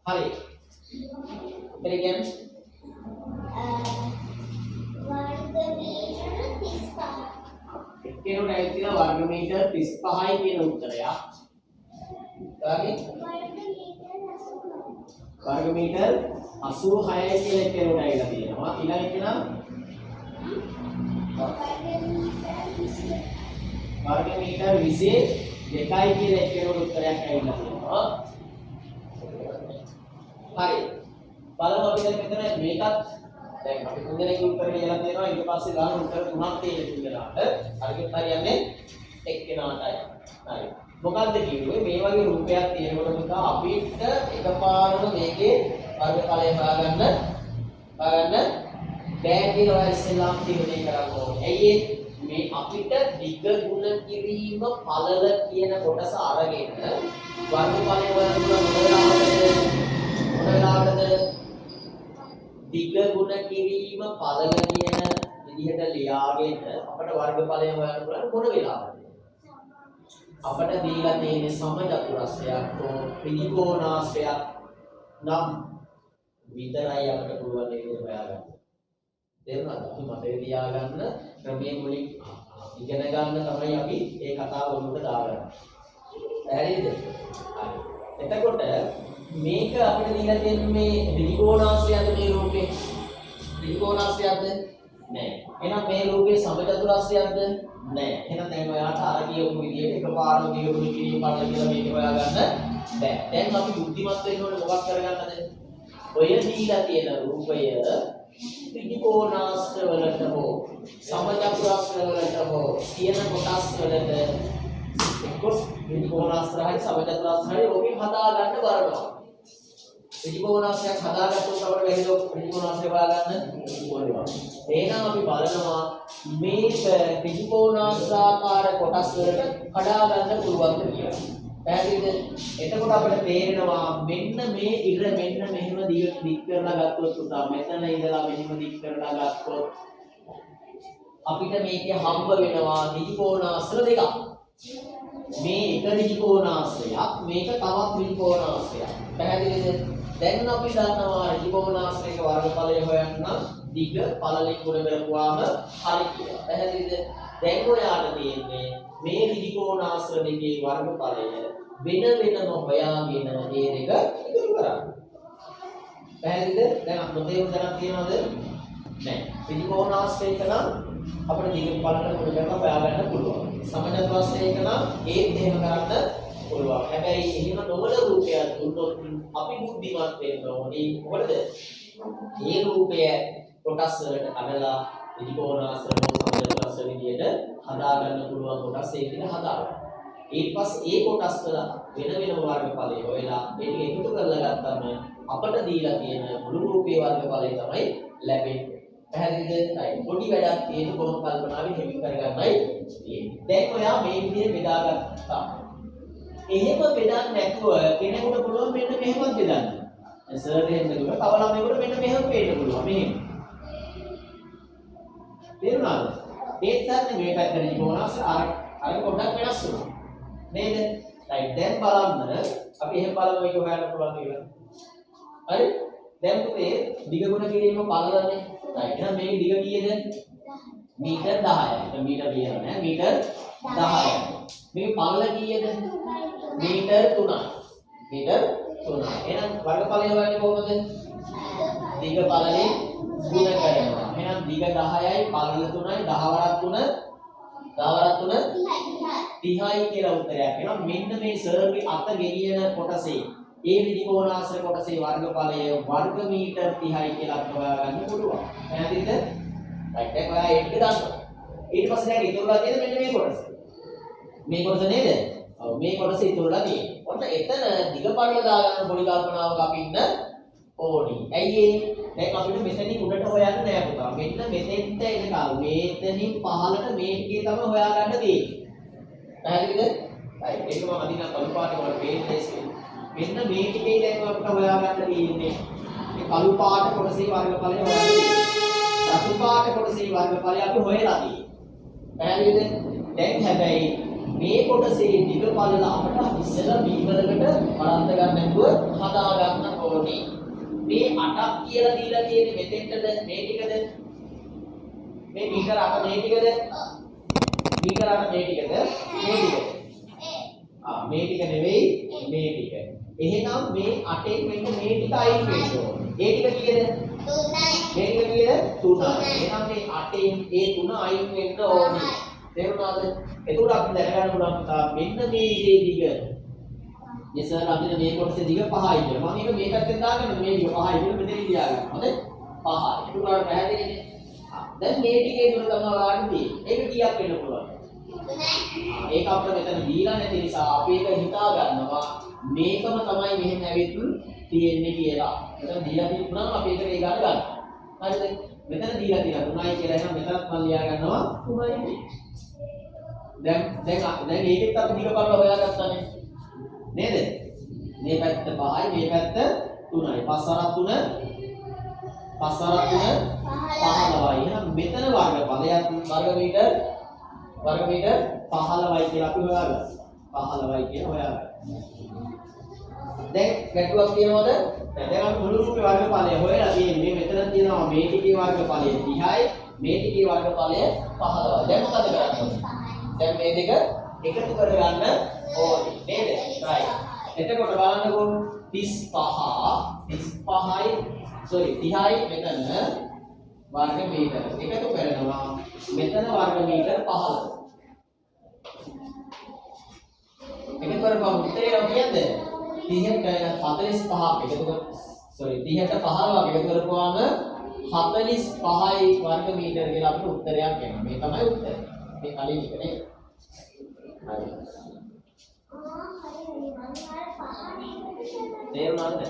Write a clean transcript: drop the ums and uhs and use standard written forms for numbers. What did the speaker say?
හරි. එතන කියන්නේ එක්කෙනෙකුට ඇවිත් තියෙනවා වර්ග මීටර් 35යි කියන උත්තරයක්. වර්ග මීටර් 86යි කියලා එක්කෙනෙකුට ඇවිල්ලා තියෙනවා. ඊළඟ කෙනා වර්ග මීටර් 22යි කියලා එක්කෙනෙකුට උත්තරයක් ඇවිල්ලා තියෙනවා. හරි. බලමු අපි දැන් මෙතන මේකත් දැන් අපි තුන්දෙනෙක්ගේ උත්තර කියලා තියෙනවා. ඊට පස්සේ ගන්න උත්තර තුනක් තියෙන තුන්දෙනාට. හරියට හරියන්නේ එක්කෙනාටයි. හරි. මොකක්ද කිව්වේ මේ වගේ රූපයක් තියෙනකොට මොකද අපිට එකපාරම මේකේ වර්ගඵලය හොයාගන්න බෑ කියලා ඉස්සෙල්ලාම තීරණය කරන්න ඕනේ. ඇයි මේ අපිට දිග ගුණ කිරීම පළල කියන කොටස අරගෙන වර්ගඵලය හොයන්න මොන වෙලාවටද දිග ගුණ කිරීම පළල කියන විදිහට ලියාගෙන අපිට වර්ගඵලය හොයන්න පුළුවන් මොන වෙලාවටද? අපිට දීලා තියෙන සමචතුරස්‍රයක් හෝ ත්‍රිකෝණාශ්‍රයක් නම් විතරයි අපිට පුළුවන් ඒක හොයාගන්න. තේරුණාද? අපි මතේ තියාගන්න ක්‍රමයේ මුලින් ඉගෙන ගන්න තමයි අපි මේ කතාව වලට දාගන්නේ. පැහැදිලිද? හරි. එතකොට මේක අපිට දීලා තියෙන මේ ත්‍රිකෝණාශ්‍රයද මේ රූපේ? ත්‍රිකෝණාශ්‍රයද? නෑ. එහෙනම් මේ රූපේ සමචතුරස්‍රයක්ද? නෑ. එහෙනම් දැන් ඔයාට අර කියපු විදිහට එකපාරම දියුණු කිරීම පටල කියලා මේක හොයාගන්න බෑ. දැන් අපි බුද්ධිමත් වෙන්න ඕනේ මොකක් කරගන්නද? ඔය දීලා තියෙන රූපය ත්‍රිකෝණාශ්‍ර වලට හෝ සමචතුරාශ්‍ර වලට හෝ තියෙන කොටස් වලට එක්කෝ ත්‍රිකෝණාශ්‍රයයි සමචතුරාශ්‍රයයි ඕකෙන් හදා ගන්න බලනවා. ත්‍රිකෝණාශ්‍රයක් හදාගත්තොත් අපිට වෙහෙලෝ ත්‍රිකෝණාශ්‍රය හොයාගන්න ඕනවා. එහෙනම් අපි බලනවා මේ ත්‍රිකෝණාශ්‍රාකාර කොටස් වලට කඩා ගන්න පුළුවන්ද කියලා. පැහැදිලිද? එතකොට අපිට තේරෙනවා මෙන්න මේ ඉර මෙන්න මෙහෙම දික් කරලා ගත්තොත් උදා මෙතන ඉඳලා මෙහෙම දික් කරලා ගත්තොත් අපිට මේකේ හම්බ වෙනවා ත්‍රිකෝණාශ්‍ර දෙකක්. මේ එක ත්‍රිකෝණාශ්‍රයක් මේක තවත් ත්‍රිකෝණාශ්‍රයක්. පැහැදිලිද? දැන් අපි දන්නවා ත්‍රිකෝණාශ්‍රයක වර්ගඵලය හොයන්න දිග පළලෙන් ගුණ කරපුවාම හරි කියලා. පැහැදිලිද? දැන් ඔයාලට තියෙන්නේ මේ ත්‍රිකෝණාශ්‍ර දෙකේ වර්ගඵලය වෙන වෙනම හොයාගෙන ඒ දෙක ඉතුරු කරන්න. පැහැදිලිද? දැන් අපේ උදාහරණයක් තියනවද? නැහැ. ත්‍රිකෝණාශ්‍රයක නම් අපිට දිග පළලට ගුණ කරලා හොයාගන්න පුළුවන්. සමචතුරාශ්‍රයක නම් ඒත් එහෙම කරන්න පුළුවන්. හැබැයි එහෙම නොවන රූපයක් දුන්නොත් අපි බුද්ධිමත් වෙන්න ඕනේ. මොකද මේ රූපය කොටස් වලට අදලා ත්‍රිකෝණාශ්‍ර සමචතුරාශ්‍ර විදියට හදා ගන්න පුළුවන් කොටස් ඒක විදිහට හදාගන්න. ඊට පස්සේ ඒ කොටස් වල වෙන වෙනම වර්ගඵලය හොයලා ඒක එකතු කරලා ගත්තම අපිට දීලා තියෙන මුළු රූපේ වර්ගඵලය තමයි ලැබෙන්නේ. පැහැදිලිද? පොඩි වැඩක් තියෙන කොහොම කල්පනාවෙන් හිමින් කරගන්නයි තියෙන්නේ. දැන් ඔයා මේ විදිහට බෙදාගත්තා. එහෙම බෙදන්න නැතුව කෙනෙකුට පුළුවන් මෙන්න මෙහෙමත් බෙදන්න. සර් දෙන්න දුක තව ළමයෙකුට මෙන්න මෙහෙම පේන්න පුළුවන්. මෙහෙම. තේරුණාද? ඒත් ගන්න මේ පැත්තට ත්‍රිකෝණාශ්‍ර අර පොඩ්ඩක් වෙනස් වෙනවා. නේද? right දැන් බලන්න අපි එහෙම බලමු මේක හොයන්න පුළුවන් කියලා. හරි? දැන් පුතේ දිග ගුණ කිරීම බලන්නේ. right එහෙනම් මේකේ දිග කීයද? මීටර් 10යි. මීටර් කියනවා නෑ මීටර් 10යි. මේකේ පළල කීයද? මීටර් 3යි. මීටර් 3යි. එහෙනම් වර්ගඵලය හොයන්නේ කොහොමද? දිග පළලෙන් ගුණ කරනවා. එහෙනම් දිග 10යි පළල 3යි 10 වරක් 3 30යි කියලා උත්තරයක් එනවා. මෙන්න මේ සර්ගේ අත ගෙනියන කොටසේ ඒ ත්‍රිකෝණාශ්‍ර කොටසේ වර්ගඵලය වර්ග මීටර් 30යි කියලා හොයාගන්න පුළුවන්. පැහැදිලිද? right දැන් ඔයා ඒක දන්නවා. ඊට පස්සේ දැන් ඉතුරුලා තියෙන මෙන්න මේ කොටස. මේ කොටස නේද? ඔව් මේ කොටස ඉතුරුලා තියෙන්නේ. ඔන්න එතන දිග පළල දාගන්න පොඩි කල්පනාවක් අපි ඉන්න ඕනි. ඇයි ඒ? දැන් අපිට මෙතනින් උඩට හොයන්න නෑ පුතා. මෙන්න මෙතෙන්ට එනකල් මෙතනින් පහළට මේ ටිකේ තමයි හොයාගන්න තියෙන්නේ. පැහැදිලිද? right ඒක මම අදින්න කළු පාටේ වල පේන්නේ. මෙන්න මේ ටිකේ දැන් අපිට හොයාගන්න තියෙන්නේ. මේ කළු පාට කොටසේ වර්ගඵලය හොයන්න තියෙන්නේ. රතු පාට කොටසේ වර්ගඵලය අපි හොයලා තියෙන්නේ. පැහැදිලිද? දැන් හැබැයි මේ කොටසේ දිග පළල අපිට ඉස්සෙල්ලා B වලකට වරද්ද ගන්න නැතුව හදා ගන්න ඕනේ. ඕනේ. මේ 8ක් කියලා දීලා තියෙන්නේ මෙතෙන්ටද මේ ටිකද? මේ මීටර 8 මේ ටිකද? මීටර 8 මේ ටිකද? මේ ටිකද? මේ ටික නෙවෙයි මේ ටික. එහෙනම් මේ 8න් මෙන්න මේ ටික අයින් වෙන්න ඕනේ. ඒ ටික කීයද? 3යි. මේ ටික කීයද? 3යි. එහෙනම් මේ 8න් ඒ 3 අයින් වෙන්න ඕනේ. තේරුණාද? එතකොට අපි දැනගන්න පුළුවන් මෙන්න මේ ඉරේ දිග. මේ සර් අපිට මේ කොටසේ දිග 5යි කියලා. මම මේක මේ පැත්තෙන් දාගන්න මේ දිග 5යි කියලා මෙතන ලියාගන්න. හොඳයි? 5යි. ඒක උඩට පැහැදිලිනේ. දැන් මේ ටිකේ දුර තමයි ගන්න තියෙන්නේ. ඒක කීයක් වෙන්න පුළුවන්ද? 3යි. ඒක අපිට මෙතන දීලා නැති නිසා අපි ඒක හිතා ගන්නවා මේකම තමයි මෙහෙම ඇවිත් තියෙන්නේ කියලා. මෙතන දීලා තිබුණාම අපි ඒක ඒ ගන්න ගන්න. හරිද? මෙතන දීලා තියෙනවා 3යි කියලා. එහෙනම් මෙතනත් මම ලියා ගන්නවා 3යි. දැන් ඒකෙත් අපි දිග බලලා හොයාගත්තානේ. නේද? මේ පැත්ත 5යි මේ පැත්ත 3යි. 5 අරක් 3 15යි. එහෙනම් මෙතන වර්ගඵලයක් වර්ග මීටර 15යි කියලා අපි හොයාගත්තා. 15යි කියලා හොයාගත්තා. දැන් ගැටුවක් තියෙනවද? දැන් අපි මුළු රූපේ වර්ගඵලය හොයලා තියෙන්නේ මෙතන තියෙනවා මේ ටිකේ වර්ගඵලය 30යි මේ ටිකේ වර්ගඵලය 15යි. දැන් මොකද කරන්නේ? දැන් මේ දෙක එකතු කරගන්න ඕනේ නේද? right. එතකොට බලන්නකෝ 30යි මෙතන වර්ග මීටර එකතු කරනවා මෙතන වර්ග මීටර 15. එකතු කරපුවම උත්තරේ මොකද? 30ට 45ක් එකතු කර 30ට 15ක් එකතු කරපුවාම 45යි වර්ග මීටර කියලා අපිට උත්තරයක් එනවා. මේ තමයි උත්තරය. මේ කලින් එක නේද? හරි. තේරුණාද?